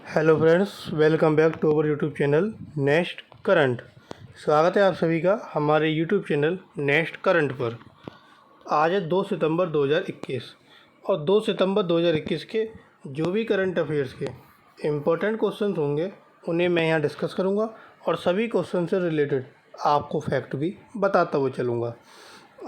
Hello friends, welcome back to our YouTube channel next current. स्वागत है आप सभी का हमारे यूट्यूब चैनल नेक्स्ट करंट पर। आज है 2 सितंबर 2021 और 2 सितंबर 2021 के जो भी करंट अफेयर्स के इम्पोर्टेंट क्वेश्चंस होंगे उन्हें मैं यहाँ डिस्कस करूँगा और सभी क्वेश्चन से रिलेटेड आपको फैक्ट भी बताता हुआ चलूँगा।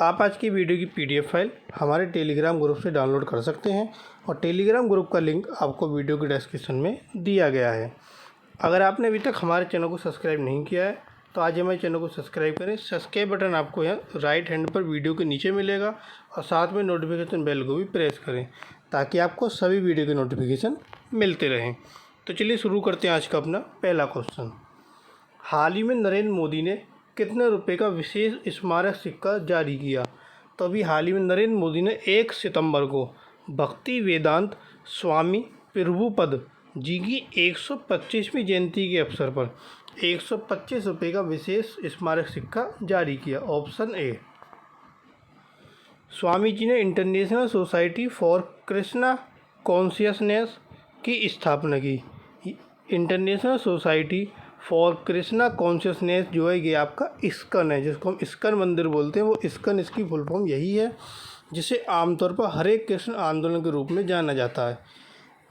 आप आज की वीडियो की पीडीएफ फाइल हमारे टेलीग्राम ग्रुप से डाउनलोड कर सकते हैं और टेलीग्राम ग्रुप का लिंक आपको वीडियो के डिस्क्रिप्शन में दिया गया है। अगर आपने अभी तक हमारे चैनल को सब्सक्राइब नहीं किया है तो आज हमारे चैनल को सब्सक्राइब करें। सब्सक्राइब बटन आपको यहाँ राइट हैंड पर वीडियो के नीचे मिलेगा और साथ में नोटिफिकेशन बेल को भी प्रेस करें ताकि आपको सभी वीडियो के नोटिफिकेशन मिलते रहें। तो चलिए शुरू करते हैं आज का अपना पहला क्वेश्चन। हाल ही में नरेंद्र मोदी ने कितने रुपए का विशेष स्मारक सिक्का जारी किया? तो अभी हाल ही में नरेंद्र मोदी ने 1 सितंबर को भक्ति वेदांत स्वामी प्रभुपद जी की 125वीं जयंती के अवसर पर 125 रुपये का विशेष स्मारक सिक्का जारी किया। Option A. स्वामी जी ने international society for Krishna consciousness की स्थापना की। International society for Krishna consciousness जो है ये आपका इस्कन है, जिसको हम इस्कन मंदिर बोलते हैं। वो इस्कन इसकी फुल फॉर्म यही है, जिसे आमतौर पर हरे कृष्ण आंदोलन के रूप में जाना जाता है।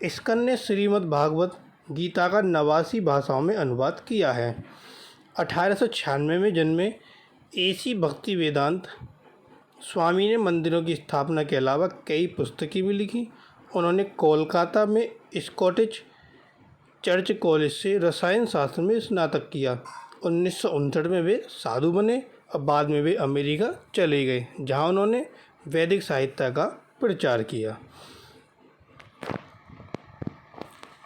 इस्कन ने श्रीमद् भागवत गीता का 89 भाषाओं में अनुवाद किया है। 1896 में जन्मे एसी भक्ति वेदांत स्वामी ने मंदिरों की स्थापना के अलावा कई पुस्तकें भी लिखी। उन्होंने कोलकाता में स्कॉटिश चर्च कॉलेज से रसायन शास्त्र में स्नातक किया। 1959 में वे साधु बने और बाद में वे अमेरिका चले गए, जहां उन्होंने वैदिक साहित्य का प्रचार किया।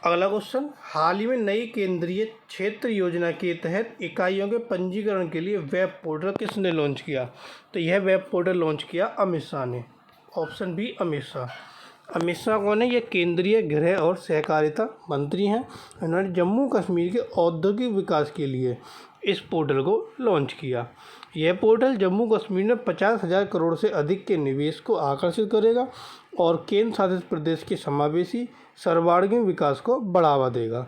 अगला क्वेश्चन। हाल ही में नई केंद्रीय क्षेत्र योजना के तहत इकाइयों के पंजीकरण के लिए वेब पोर्टल किसने लॉन्च किया? तो यह वेब पोर्टल लॉन्च किया अमित शाह ने। Option B Amit Shah. अमित शाह कौन है? ये केंद्रीय गृह और सहकारिता मंत्री हैं। इन्होंने जम्मू कश्मीर के औद्योगिक विकास के लिए इस पोर्टल को लॉन्च किया। यह पोर्टल जम्मू कश्मीर में 50,000 करोड़ से अधिक के निवेश को आकर्षित करेगा और केंद्र शासित प्रदेश के समावेशी सर्वांगीण विकास को बढ़ावा देगा।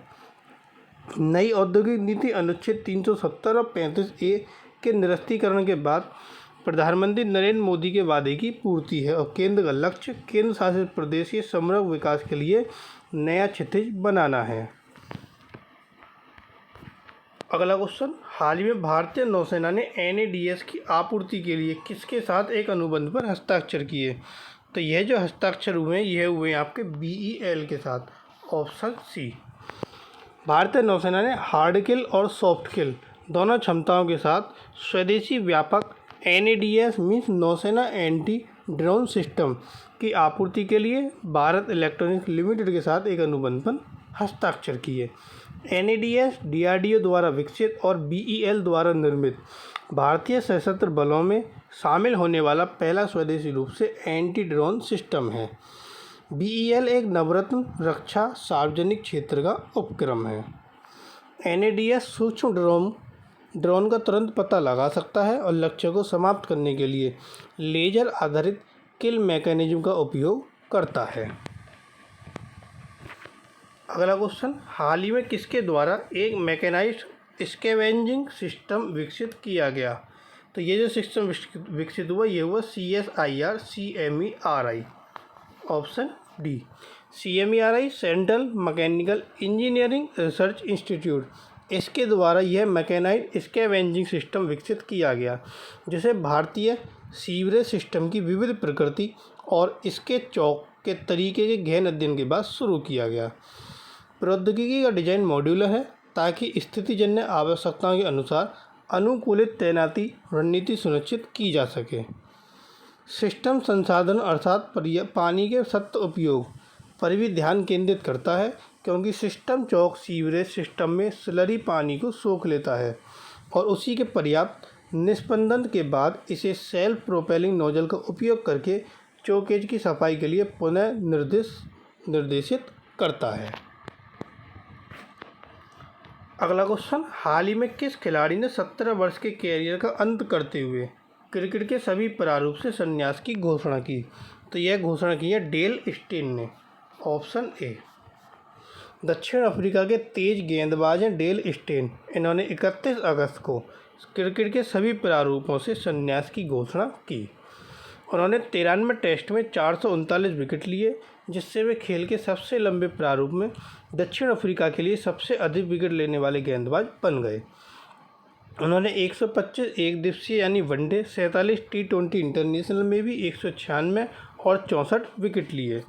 नई औद्योगिक नीति अनुच्छेद 370 और 35A के निरस्तीकरण के बाद प्रधानमंत्री नरेंद्र मोदी के वादे की पूर्ति है और केंद्र का लक्ष्य केंद्र शासित प्रदेश के समग्र विकास के लिए नया क्षितिज बनाना है। अगला क्वेश्चन। हाल ही में भारतीय नौसेना ने NADS की आपूर्ति के लिए किसके साथ एक अनुबंध पर हस्ताक्षर किए? तो यह जो हस्ताक्षर हुए हैं यह हुए आपके BEL के साथ। Option C. भारतीय नौसेना ने हार्ड किल और सॉफ्ट किल दोनों क्षमताओं के साथ स्वदेशी व्यापक NADS मीन्स नौसेना एंटी ड्रोन सिस्टम की आपूर्ति के लिए भारत इलेक्ट्रॉनिक्स लिमिटेड के साथ एक अनुबंध पर हस्ताक्षर किए। NADS DRDO द्वारा विकसित और BEL द्वारा निर्मित भारतीय सशस्त्र बलों में शामिल होने वाला पहला स्वदेशी रूप से एंटी ड्रोन सिस्टम है। BEL एक नवरत्न रक्षा सार्वजनिक क्षेत्र का उपक्रम है। NADS सूक्ष्म ड्रोन का तुरंत पता लगा सकता है और लक्ष्य को समाप्त करने के लिए लेजर आधारित किल मैकेनिज्म का उपयोग करता है। अगला क्वेश्चन। हाल ही में किसके द्वारा एक मैकेनाइज्ड स्कैवेंजिंग सिस्टम विकसित किया गया? तो ये जो सिस्टम विकसित हुआ ये हुआ CSIR CMERI। Option D. CMERI central mechanical engineering research institute, इसके द्वारा यह मैकेनाइज्ड स्कैवेंजिंग सिस्टम विकसित किया गया, जिसे भारतीय सीवरेज सिस्टम की विविध प्रकृति और इसके चौक के तरीके के गहन अध्ययन के बाद शुरू किया गया। प्रौद्योगिकी का डिजाइन मॉड्यूलर है ताकि स्थितिजन्य आवश्यकताओं के अनुसार अनुकूलित तैनाती रणनीति सुनिश्चित की जा सके। सिस्टम संसाधन अर्थात पानी के सतत उपयोग पर भी ध्यान केंद्रित करता है, क्योंकि सिस्टम चौक सीवरेज सिस्टम में स्लरी पानी को सोख लेता है और उसी के पर्याप्त निस्पंदन के बाद इसे सेल्फ प्रोपेलिंग नोजल का उपयोग करके चौकेज की सफाई के लिए पुनः निर्देशित करता है। अगला क्वेश्चन। हाल ही में किस खिलाड़ी ने 17 वर्ष के कैरियर का अंत करते हुए क्रिकेट के सभी प्रारूप से संन्यास की घोषणा की? तो यह घोषणा की है डेल स्टेन ने। Option A. दक्षिण अफ्रीका के तेज गेंदबाज हैं डेल स्टेन। इन्होंने 31 अगस्त को क्रिकेट के सभी प्रारूपों से संन्यास की घोषणा की। उन्होंने 93 टेस्ट में 439 विकेट लिए, जिससे वे खेल के सबसे लंबे प्रारूप में दक्षिण अफ्रीका के लिए सबसे अधिक विकेट लेने वाले गेंदबाज बन गए। उन्होंने 125 एक दिवसीय यानी वनडे, 47 T20 इंटरनेशनल में भी 196 और 64 विकेट लिए।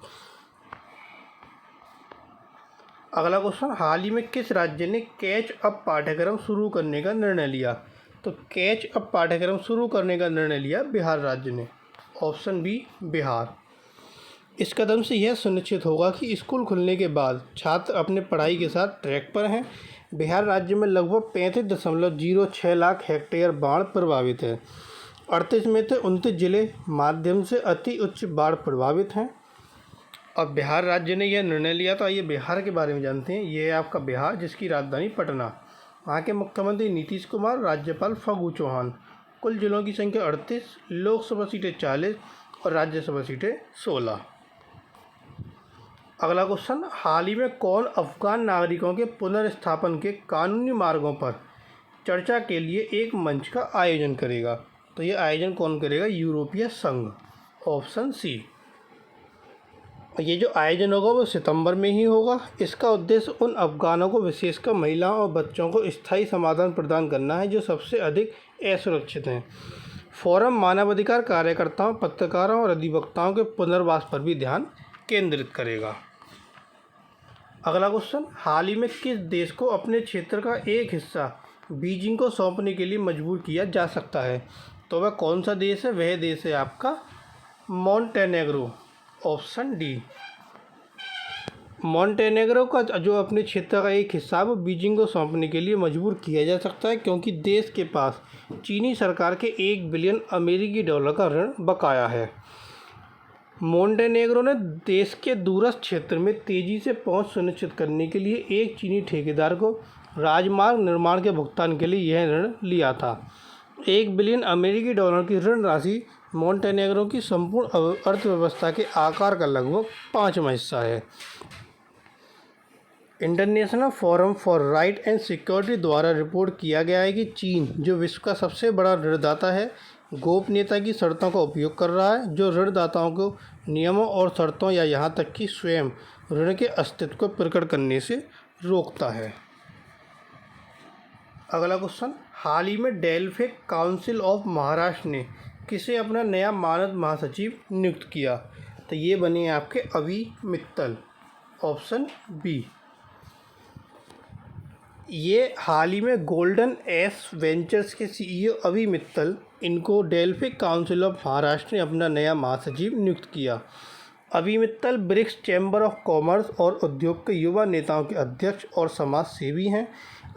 अगला क्वेश्चन, हाल ही में किस राज्य ने कैच अप पाठ्यक्रम शुरू करने का निर्णय लिया? तो कैच अप पाठ्यक्रम शुरू करने का निर्णय लिया बिहार राज्य ने। Option B Bihar. इस कदम से यह सुनिश्चित होगा कि स्कूल खुलने के बाद छात्र अपने पढ़ाई के साथ ट्रैक पर हैं। बिहार राज्य में लगभग 35.06 लाख हेक्टेयर बाढ़ प्रभावित है। 38 में से 29 जिले माध्यम से अति उच्च बाढ़ प्रभावित हैं। अब बिहार राज्य ने यह निर्णय लिया, तो आइए बिहार के बारे में जानते हैं। ये है आपका बिहार, जिसकी राजधानी पटना। वहाँ के मुख्यमंत्री नीतीश कुमार, राज्यपाल फागू चौहान। कुल जिलों की संख्या 38, लोकसभा सीटें 40 और राज्यसभा सीटें 16। अगला क्वेश्चन, हाल ही में कौन अफगान नागरिकों के पुनर्स्थापन के कानूनी मार्गों पर चर्चा के लिए एक मंच का आयोजन करेगा? तो ये आयोजन कौन करेगा? यूरोपीय संघ। Option C. ये जो आयोजन होगा वो सितंबर में ही होगा। इसका उद्देश्य उन अफगानों को, विशेषकर महिलाओं और बच्चों को स्थायी समाधान प्रदान करना है जो सबसे अधिक असुरक्षित हैं। फोरम मानवाधिकार कार्यकर्ताओं, पत्रकारों और अधिवक्ताओं के पुनर्वास पर भी ध्यान केंद्रित करेगा। अगला क्वेश्चन, हाल ही में किस देश को अपने क्षेत्र का एक हिस्सा बीजिंग को सौंपने के लिए मजबूर किया जा सकता है? तो वह कौन सा देश है? वह देश है आपका मॉन्टेनेग्रो। Option D. मॉन्टेनेग्रो का जो अपने क्षेत्र का एक हिस्सा है वो बीजिंग को सौंपने के लिए मजबूर किया जा सकता है, क्योंकि देश के पास चीनी सरकार के $1 बिलियन अमेरिकी डॉलर का ऋण बकाया है। मॉन्टेनेग्रो ने देश के दूरस्थ क्षेत्र में तेज़ी से पहुंच सुनिश्चित करने के लिए एक चीनी ठेकेदार को राजमार्ग निर्माण के भुगतान के लिए यह ऋण लिया था। $1 बिलियन अमेरिकी डॉलर की ऋण राशि मॉन्टेनेग्रो की संपूर्ण अर्थव्यवस्था के आकार का लगभग 5वां हिस्सा है। International forum for right and security द्वारा रिपोर्ट किया गया है कि चीन, जो विश्व का सबसे बड़ा ऋणदाता है, गोपनीयता की शर्तों का उपयोग कर रहा है, जो ऋणदाताओं को नियमों और शर्तों या यहाँ तक कि स्वयं ऋण के अस्तित्व को प्रकट करने से रोकता है। अगला क्वेश्चन, हाल ही में डेल्फिक काउंसिल ऑफ महाराष्ट्र ने किसे अपना नया मानद महासचिव नियुक्त किया? तो ये बने आपके अभी मित्तल। Option B. ये हाल ही में गोल्डन एस वेंचर्स के सीईओ अभी मित्तल, इनको डेल्फिक काउंसिल ऑफ महाराष्ट्र ने अपना नया महासचिव नियुक्त किया। अभी Mittal BRICS chamber of commerce और उद्योग के युवा नेताओं के अध्यक्ष और समाज सेवी हैं।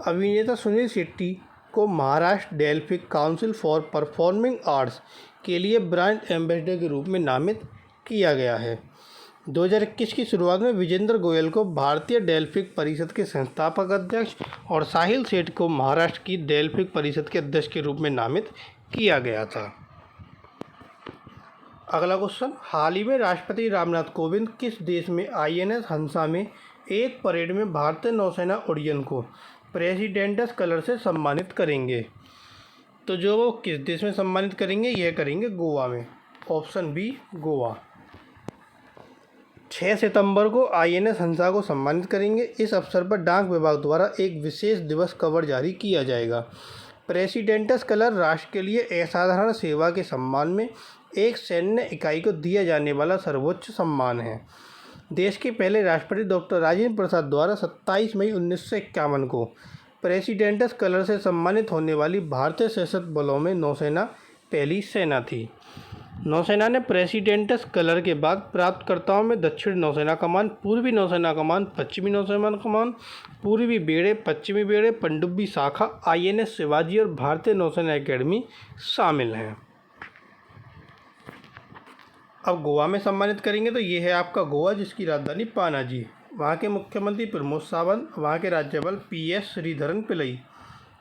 अभिनेता सुनील शेट्टी को Maharashtra Delphic council for performing arts के लिए ब्रांड एम्बेसडर के रूप में नामित किया गया है। 2021 की शुरुआत में विजेंद्र गोयल को भारतीय डेल्फिक परिषद के संस्थापक अध्यक्ष और साहिल सेठ को महाराष्ट्र की डेल्फिक परिषद के अध्यक्ष के रूप में नामित किया गया था। अगला क्वेश्चन, हाल ही में राष्ट्रपति रामनाथ कोविंद किस देश में INS हंसा में एक परेड में भारतीय नौसेना उड्डयन को प्रेसिडेंट्स कलर से सम्मानित करेंगे? तो जो वो किस देश में सम्मानित करेंगे? यह करेंगे गोवा में। Option B Goa. 6 सितंबर को INS हंसा को सम्मानित करेंगे। इस अवसर पर डाक विभाग द्वारा एक विशेष दिवस कवर जारी किया जाएगा। प्रेसिडेंट्स कलर राष्ट्र के लिए असाधारण सेवा के सम्मान में एक सैन्य इकाई को दिया जाने वाला सर्वोच्च सम्मान है। देश के पहले राष्ट्रपति डॉक्टर राजेंद्र प्रसाद द्वारा 27 मई 1951 को प्रेसिडेंट्स कलर से सम्मानित होने वाली भारतीय सशस्त्र बलों में नौसेना पहली सेना थी। नौसेना ने प्रेसिडेंट्स कलर के बाद प्राप्तकर्ताओं में दक्षिण नौसेना कमान, पूर्वी नौसेना कमान, पश्चिमी नौसेना कमान, पूर्वी बेड़े, पश्चिमी बेड़े, पनडुब्बी शाखा, INS शिवाजी और भारतीय नौसेना अकेडमी शामिल हैं। अब गोवा में सम्मानित करेंगे तो ये है आपका गोवा, जिसकी राजधानी पानाजी। वहाँ के मुख्यमंत्री प्रमोद सावंत, वहाँ के राज्यपाल PS श्रीधरन पिल्लई।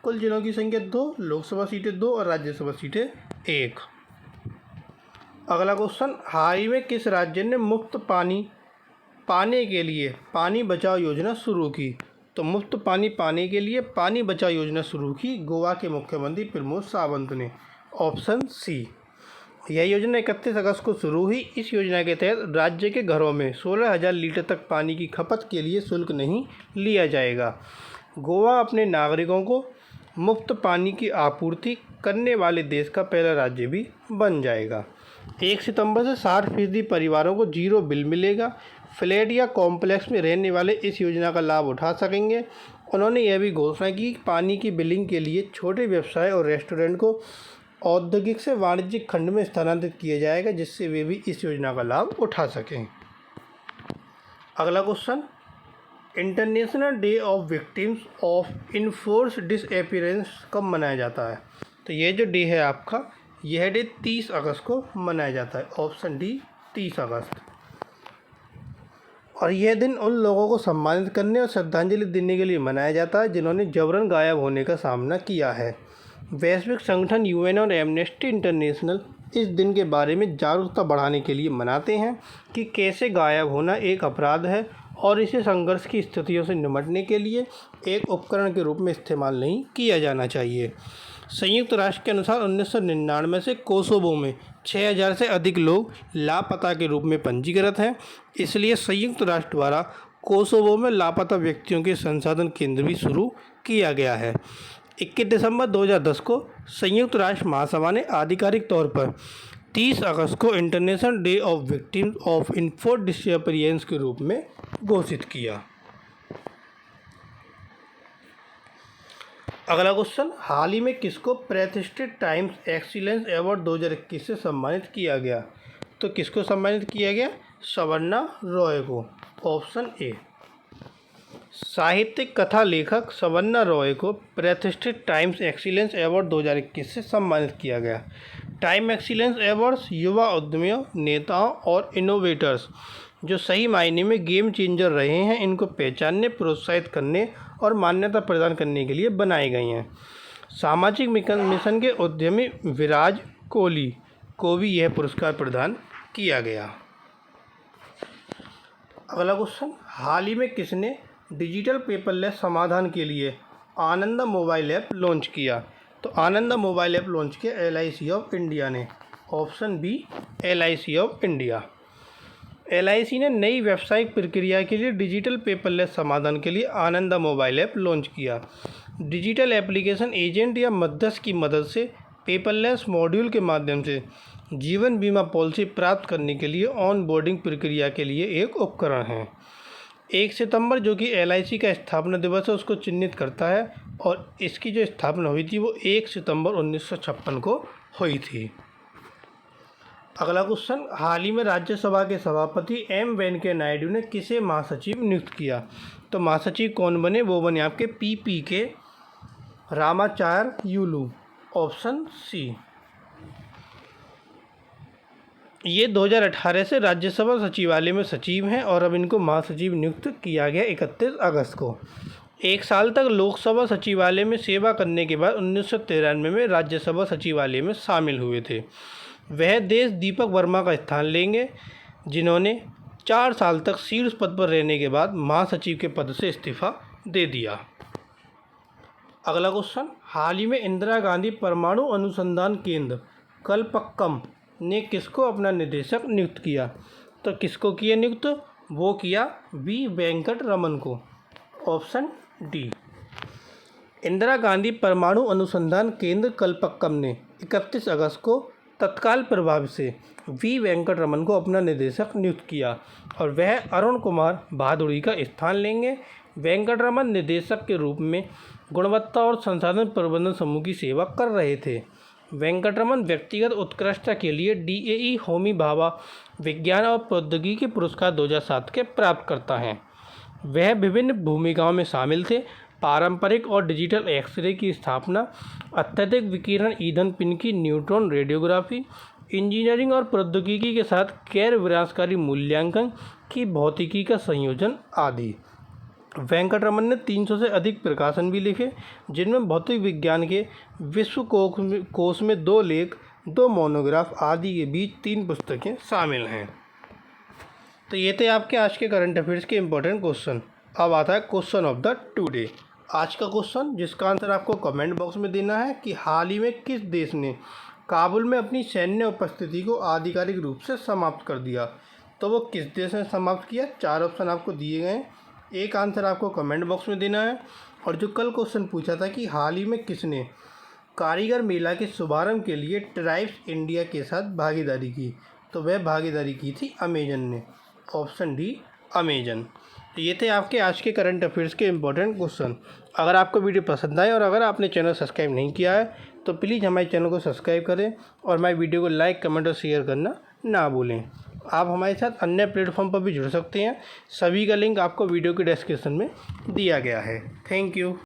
कुल जिलों की संख्या 2, लोकसभा सीटें 2 और राज्यसभा सीटें 1। अगला क्वेश्चन, हाल ही में किस राज्य ने मुफ्त पानी पाने के लिए पानी बचाओ योजना शुरू की। तो मुफ्त पानी पाने के लिए पानी बचाओ योजना शुरू की गोवा के मुख्यमंत्री प्रमोद सावंत ने। Option C. यह योजना 31 अगस्त को शुरू हुई। इस योजना के तहत राज्य के घरों में 16,000 लीटर तक पानी की खपत के लिए शुल्क नहीं लिया जाएगा। गोवा अपने नागरिकों को मुफ्त पानी की आपूर्ति करने वाले देश का पहला राज्य भी बन जाएगा। 1 सितंबर से 60% परिवारों को जीरो बिल मिलेगा। फ्लैट या कॉम्प्लेक्स में रहने वाले इस योजना का लाभ उठा सकेंगे। उन्होंने यह भी घोषणा की पानी की बिलिंग के लिए छोटे व्यवसाय और रेस्टोरेंट को औद्योगिक से वाणिज्यिक खंड में स्थानांतरित किया जाएगा, जिससे वे भी इस योजना का लाभ उठा सकें। अगला question, international day of victims of enforce disappearance कब मनाया जाता है? तो ये जो डे है आपका, यह डे 30 अगस्त को मनाया जाता है। ऑप्शन डी 30 अगस्त। और यह दिन उन लोगों को सम्मानित करने और श्रद्धांजलि देने के लिए मनाया जाता है जिन्होंने जबरन गायब होने का सामना किया है। वैश्विक संगठन यूएन और एमनेस्टी इंटरनेशनल इस दिन के बारे में जागरूकता बढ़ाने के लिए मनाते हैं कि कैसे गायब होना एक अपराध है और इसे संघर्ष की स्थितियों से निपटने के लिए एक उपकरण के रूप में इस्तेमाल नहीं किया जाना चाहिए। संयुक्त राष्ट्र के अनुसार 1999 से कोसोवो में 6,000 से अधिक लोग लापता के रूप में पंजीकृत हैं। इसलिए संयुक्त राष्ट्र द्वारा कोसोवो में लापता व्यक्तियों के संसाधन केंद्र भी शुरू किया गया है। 21 दिसंबर 2010 को संयुक्त राष्ट्र महासभा ने आधिकारिक तौर पर 30 अगस्त को international day of victims of enforce disappearance के रूप में घोषित किया। अगला क्वेश्चन, हाल ही में किसको प्रतिष्ठित टाइम्स एक्सीलेंस अवार्ड 2021 से सम्मानित किया गया? तो किसको सम्मानित किया गया? सवर्णा रॉय को। Option A. साहित्यिक कथा लेखक सवर्णा रॉय को प्रतिष्ठित टाइम्स एक्सीलेंस अवार्ड 2021 से सम्मानित किया गया। टाइम एक्सीलेंस अवार्ड्स युवा उद्यमियों, नेताओं और इनोवेटर्स जो सही मायने में गेम चेंजर रहे हैं, इनको पहचानने, प्रोत्साहित करने और मान्यता प्रदान करने के लिए बनाए गए हैं। सामाजिक मिशन के उद्यमी विराज कोहली को भी यह पुरस्कार प्रदान किया गया। अगला क्वेश्चन, हाल ही में किसने डिजिटल पेपरलेस समाधान के लिए आनंदा मोबाइल ऐप लॉन्च किया? तो आनंदा मोबाइल ऐप लॉन्च किया LIC ऑफ इंडिया ने। Option B LIC of India. LIC ने नई व्यावसायिक प्रक्रिया के लिए डिजिटल पेपरलेस समाधान के लिए आनंदा मोबाइल ऐप लॉन्च किया। डिजिटल एप्लीकेशन एजेंट या मध्यस्थ की मदद से पेपरलेस मॉड्यूल के माध्यम से जीवन बीमा पॉलिसी प्राप्त करने के लिए ऑन बोर्डिंग प्रक्रिया के लिए एक उपकरण है। 1 सितंबर जो कि LIC का स्थापना दिवस है उसको चिन्हित करता है और इसकी जो स्थापना हुई थी वो 1 सितंबर 1956 को हुई थी। अगला क्वेश्चन, हाल ही में राज्यसभा के सभापति M वेंकैया नायडू ने किसे महासचिव नियुक्त किया? तो महासचिव कौन बने? वो बने आपके PPK रामाचार्युलू। Option C. ये 2018 से राज्यसभा सचिवालय में सचिव हैं और अब इनको महासचिव नियुक्त किया गया 31 अगस्त को। 1 साल तक लोकसभा सचिवालय में सेवा करने के बाद 1993 में राज्यसभा सचिवालय में शामिल हुए थे। वह देश दीपक वर्मा का स्थान लेंगे, जिन्होंने 4 साल तक शीर्ष पद पर रहने के बाद महासचिव के पद से इस्तीफा दे दिया। अगला क्वेश्चन, हाल ही में इंदिरा गांधी परमाणु अनुसंधान केंद्र कलपक्कम ने किसको अपना निदेशक नियुक्त किया? तो किसको किया नियुक्त? वो किया V वेंकट रमन को। Option D. इंदिरा गांधी परमाणु अनुसंधान केंद्र कलपक्कम ने 31 अगस्त को तत्काल प्रभाव से V वेंकट रमन को अपना निदेशक नियुक्त किया और वह अरुण कुमार भादुड़ी का स्थान लेंगे। वेंकट रमन निदेशक के रूप में गुणवत्ता और संसाधन प्रबंधन समूह की सेवा कर रहे थे। वेंकटरमन व्यक्तिगत उत्कृष्टता के लिए DAE होमी भाभा विज्ञान और प्रौद्योगिकी पुरस्कार 2007 के प्राप्त करता है। वह विभिन्न भूमिकाओं में शामिल थे। पारंपरिक और डिजिटल एक्सरे की स्थापना, अत्यधिक विकिरण ईंधन पिन की न्यूट्रॉन रेडियोग्राफी, इंजीनियरिंग और प्रौद्योगिकी के साथ गैर विनाशकारी मूल्यांकन की भौतिकी का संयोजन आदि। वेंकटरमन ने 300 से अधिक प्रकाशन भी लिखे, जिनमें भौतिक विज्ञान के विश्वकोश में 2 लेख, 2 मोनोग्राफ आदि के बीच 3 पुस्तकें शामिल हैं। तो ये थे आपके आज के करंट अफेयर्स के इंपॉर्टेंट क्वेश्चन। अब आता है क्वेश्चन ऑफ द टुडे। आज का क्वेश्चन जिसका आंसर आपको कमेंट बॉक्स में देना है कि हाल ही में किस देश ने काबुल में अपनी सैन्य उपस्थिति को आधिकारिक रूप से समाप्त कर दिया। तो वो किस देश ने समाप्त किया, 4 ऑप्शन आपको दिए गए हैं। एक आंसर आपको कमेंट बॉक्स में देना है। और जो कल क्वेश्चन पूछा था कि हाल ही में किसने कारीगर मेला के शुभारंभ के लिए ट्राइब्स इंडिया के साथ भागीदारी की, तो वह भागीदारी की थी अमेजन ने। Option D Amazon. तो ये थे आपके आज के करंट अफेयर्स के इंपॉर्टेंट क्वेश्चन। अगर आपको वीडियो पसंद आए और अगर आपने चैनल सब्सक्राइब नहीं किया है तो प्लीज़ हमारे चैनल को सब्सक्राइब करें और हमारी वीडियो को लाइक, कमेंट और शेयर करना ना भूलें। आप हमारे साथ अन्य प्लेटफॉर्म पर भी जुड़ सकते हैं, सभी का लिंक आपको वीडियो के डिस्क्रिप्शन में दिया गया है। Thank you.